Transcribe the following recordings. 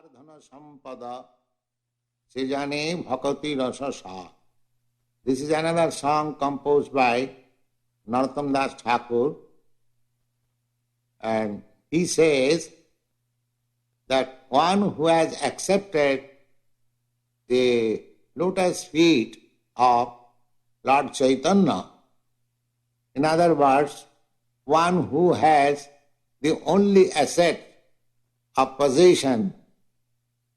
Dhana Sampada Sejane Bhakati Rasa Sa. This is another song composed by Narottam Das Thakur, and he says that one who has accepted the lotus feet of Lord Chaitanya, in other words, one who has the only asset of possession,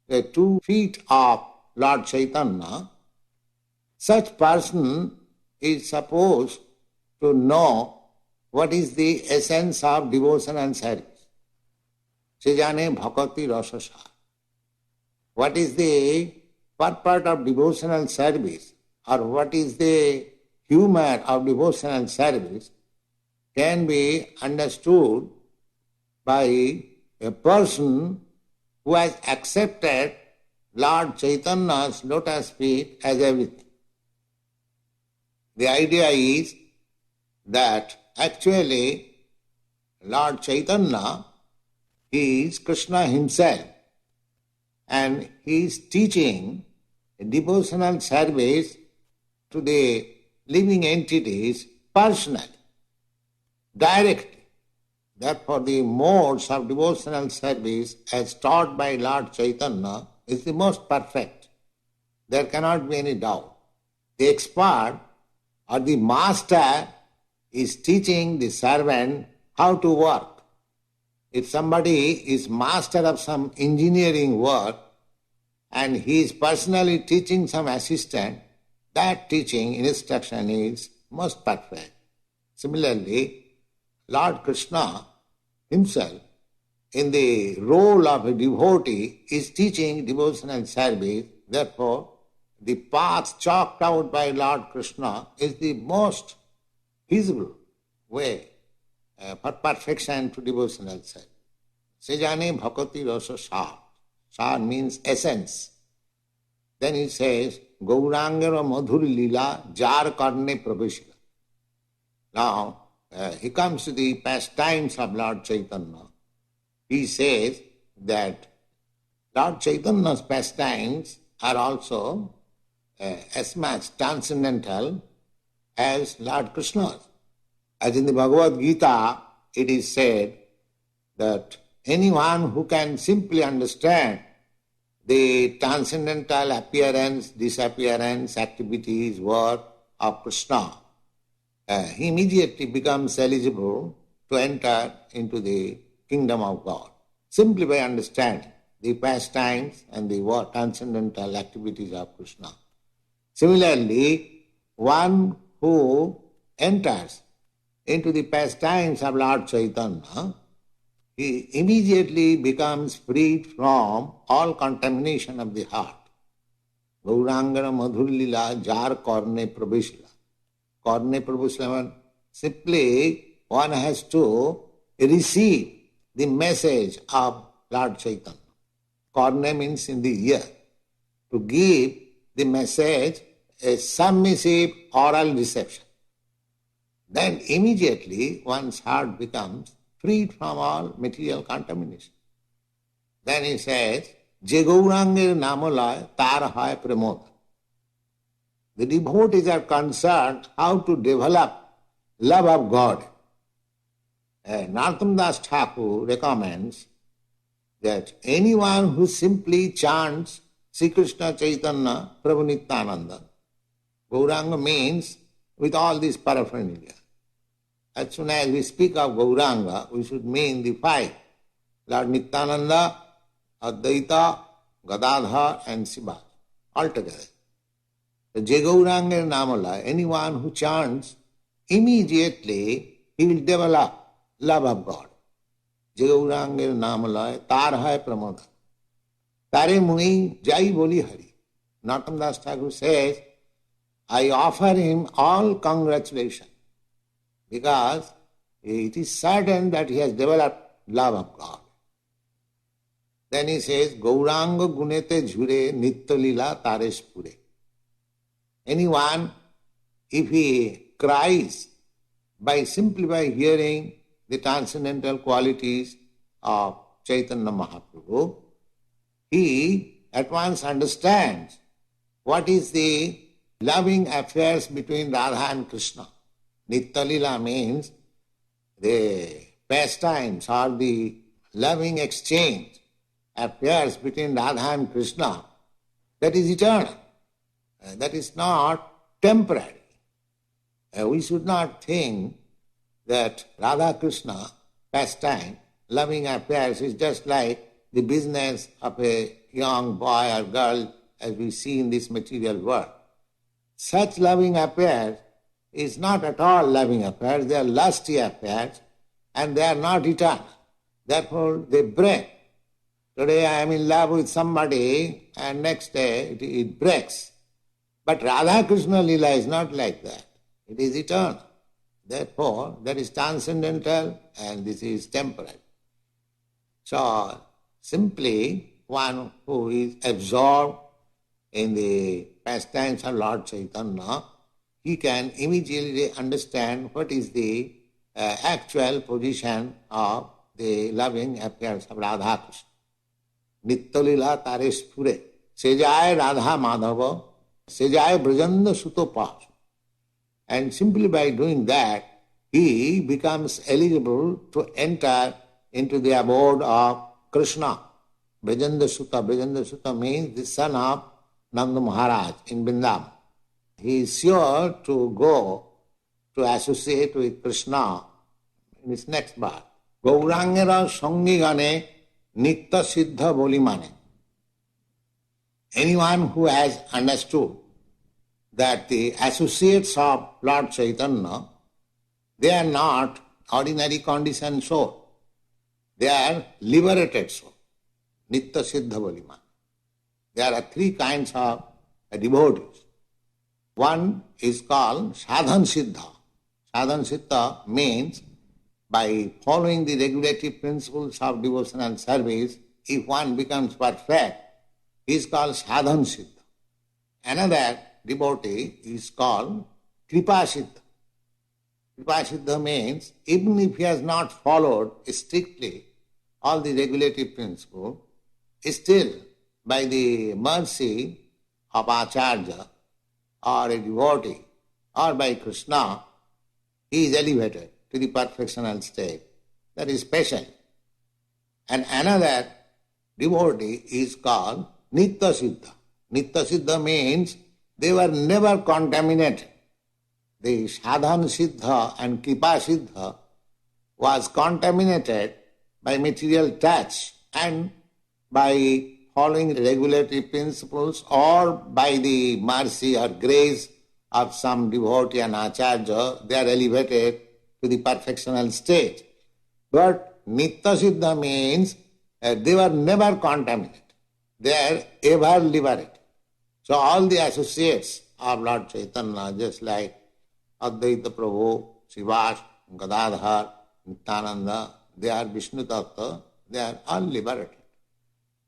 the 2 feet of Lord Chaitanya, such person is supposed to know what is the essence of devotion and service. Sejane bhakati rasasa. What is the purport of devotional service, or what is the humor of devotional service, can be understood by a person who has accepted Lord Chaitanya's lotus feet as everything. The idea is that actually Lord Chaitanya is Krishna himself, and he is teaching a devotional service to the living entities personally, directly. Therefore, the modes of devotional service as taught by Lord Chaitanya is the most perfect. There cannot be any doubt. The expert or the master is teaching the servant how to work. If somebody is master of some engineering work and he is personally teaching some assistant, that teaching instruction is most perfect. Similarly, Lord Krishna himself, in the role of a devotee, is teaching devotional service. Therefore, the path chalked out by Lord Krishna is the most feasible way for perfection to devotional service. Sejane bhakati rasa sar. Sar means essence. Then he says, Gaurangara madhur lila jar karne praveshila. Now, he comes to the pastimes of Lord Chaitanya. He says that Lord Chaitanya's pastimes are also as much transcendental as Lord Krishna's. As in the Bhagavad Gita, it is said that anyone who can simply understand the transcendental appearance, disappearance, activities, work of Krishna, he immediately becomes eligible to enter into the kingdom of God, simply by understanding the pastimes and the transcendental activities of Krishna. Similarly, one who enters into the pastimes of Lord Chaitanya, he immediately becomes freed from all contamination of the heart. Gaurangara madhur lila jar karne praveshila. Karne praveshila, simply one has to receive the message of Lord Chaitanya. Karne means in the ear. To give the message a submissive oral reception. Then immediately one's heart becomes freed from all material contamination. Then he says, Je Gaurangir namalaya tar hai pramod. The devotees are concerned how to develop love of God. Narottam Das Thakur recommends that anyone who simply chants Sri Krishna Chaitanya Prabhu Nityananda, Gauranga means with all this paraphernalia. As soon as we speak of Gauranga, we should mean the 5. Lord Nityananda, Advaita, Gadadhar and Shiva, altogether. The Je Gauranga Namala, anyone who chants, immediately he will develop love of God. Je Gauranga Namala, tar hai pramoda. Tare muni jai boli hari. Narottam Das Thakur says, I offer him all congratulations, because it is certain that he has developed love of God. Then he says, Gauranga gunete jhure nitya lila taresh pure. Anyone, if he cries simply by hearing the transcendental qualities of Chaitanya Mahaprabhu, he at once understands what is the loving affairs between Radha and Krishna. Nitya Lila means the pastimes or the loving exchange affairs between Radha and Krishna. That is eternal. That is not temporary. We should not think that Radha Krishna pastime, loving affairs is just like the business of a young boy or girl as we see in this material world. Such loving affairs is not at all loving affairs, they are lusty affairs and they are not eternal. Therefore they break. Today I am in love with somebody and next day it breaks. But Radha Krishna Lila is not like that. It is eternal. Therefore, that is transcendental and this is temporary. So, simply one who is absorbed in the pastimes of Lord Chaitanya, he can immediately understand what is the actual position of the loving affairs of Radha Krishna. Nitya Lila tare spure, sejay Radha Madhava, sejay Brajanda Sutopas. And simply by doing that, he becomes eligible to enter into the abode of Krishna. Brajanda Sutta means the son of Nanda Maharaj in Vrindavan. He is sure to go to associate with Krishna in his next birth. Gaurangera Sangigane Nitya Siddha Bolimane. Anyone who has understood that the associates of Lord Chaitanya, they are not ordinary conditioned soul. They are liberated soul. Nitya Siddha Bolimane. There are three kinds of devotees. One is called Sadhan Siddha. Sadhan Siddha means by following the regulative principles of devotional service, if one becomes perfect, he is called Sadhan Siddha. Another devotee is called Kripa Siddha. Kripa Siddha means even if he has not followed strictly all the regulative principles, still by the mercy of Acharya or a devotee or by Krishna, he is elevated to the perfectional state. That is special. And another devotee is called Nitya Siddha. Nitya Siddha means they were never contaminated. The Sadhana Siddha and Kripa Siddha was contaminated by material touch and by following regulatory principles or by the mercy or grace of some devotee and acharya, they are elevated to the perfectional state. But Nitya Siddha means they were never contaminated. They are ever liberated. So all the associates of Lord Chaitanya, just like Advaita Prabhu, Srivas, Gadadhar, Nityananda, they are Vishnu Tattva, they are all liberated.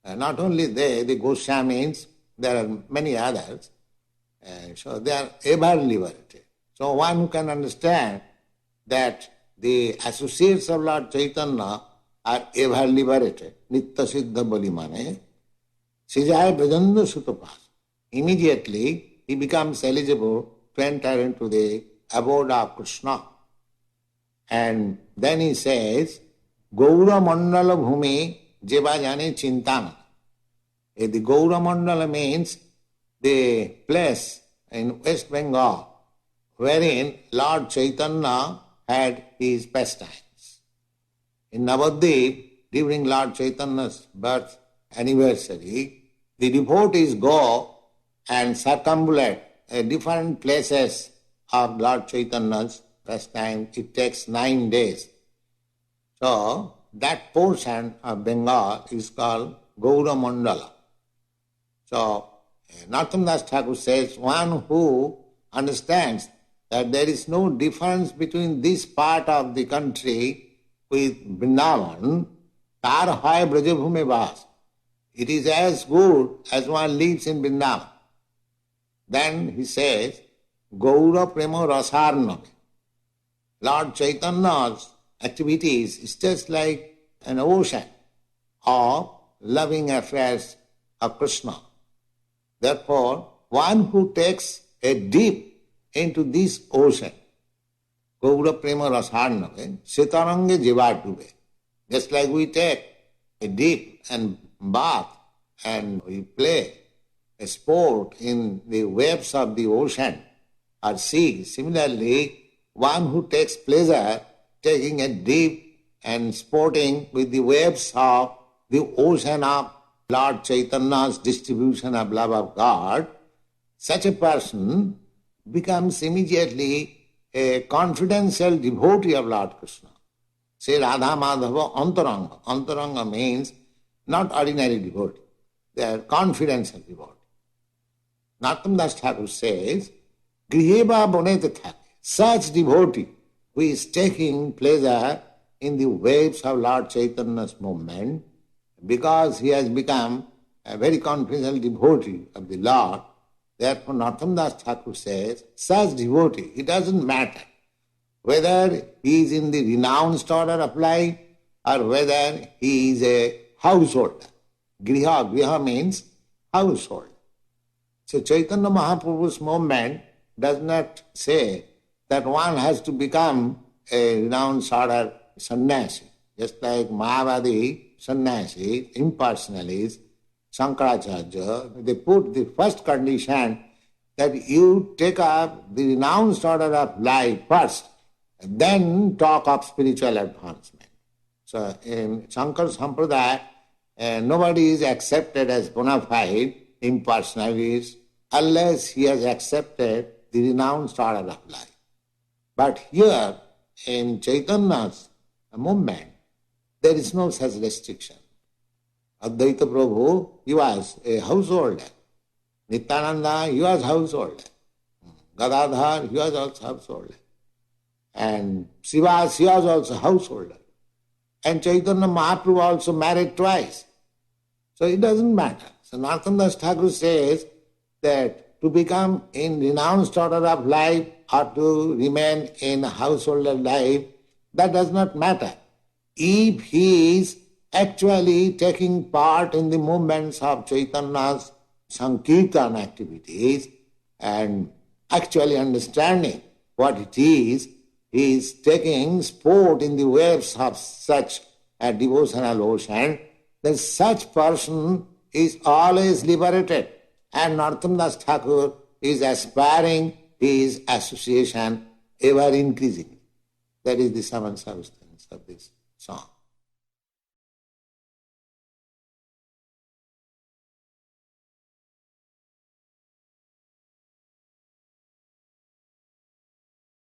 Not only they, the Goswamis, there are many others, so they are ever liberated. So one who can understand that the associates of Lord Chaitanya are ever liberated, Nitya Siddha Bolimane, Sijaya Brajanda Sutopas. Immediately he becomes eligible to enter into the abode of Krishna. And then he says, Gaura Mandala Bhumi Jeva Jane Chintan. The Gaura Mandala means the place in West Bengal wherein Lord Chaitanya had his pastimes. In Navadvip, during Lord Chaitanya's birth anniversary, the devotees go and circumambulate different places of Lord Chaitanya's pastime. It takes 9 days. So, that portion of Bengal is called Gaura Mandala. So, Narottam Das Thakur says, one who understands that there is no difference between this part of the country with Vrindavan, tar hoy Brajabhume Vas. It is as good as one lives in Vrindavan. Then he says, Gaura Prema Rasarnam. Lord Chaitanya's activities is just like an ocean of loving affairs of Krishna. Therefore, one who takes a dip into this ocean, Gaura Prema Rasarnave, Sitarange Jiva Dube. Just like we take a dip and bath and we play a sport in the waves of the ocean or sea, similarly, one who takes pleasure taking a dip and sporting with the waves of the ocean of Lord Chaitanya's distribution of love of God, such a person becomes immediately a confidential devotee of Lord Krishna. Say Radha Madhava Antaranga. Antaranga means not ordinary devotee. They are confidential devotee. Narottam Das Thakur says, Griheva Bonete Thake. Such devotee who is taking pleasure in the waves of Lord Chaitanya's movement, because he has become a very confidential devotee of the Lord, therefore Narottam Das Thakur says, such devotee, it doesn't matter whether he is in the renounced order of life or whether he is a householder. Griha means household. So Chaitanya Mahaprabhu's movement does not say that one has to become a renounced order sannyasi. Just like Mayavadi sannyasi, impersonalists, Shankaracharya, they put the first condition that you take up the renounced order of life first, and then talk of spiritual advancement. So in Shankar Sampradaya, nobody is accepted as bona fide impersonalist unless he has accepted the renounced order of life. But here in Chaitanya's movement, there is no such restriction. Advaita Prabhu, he was a householder. Nityananda, he was householder. Gadadhar, he was also householder. And Srivas, he was also householder. And Chaitanya Mahaprabhu also married twice. So it doesn't matter. So Narottam Das Thakur says that to become in renounced order of life or to remain in householder life, that does not matter. If he is actually taking part in the movements of Chaitanya's Sankirtan activities and actually understanding what it is, he is taking sport in the waves of such a devotional ocean, then such person is always liberated. And Narottam Das Thakur is aspiring his association ever increasing. That is the sum and substance of this song.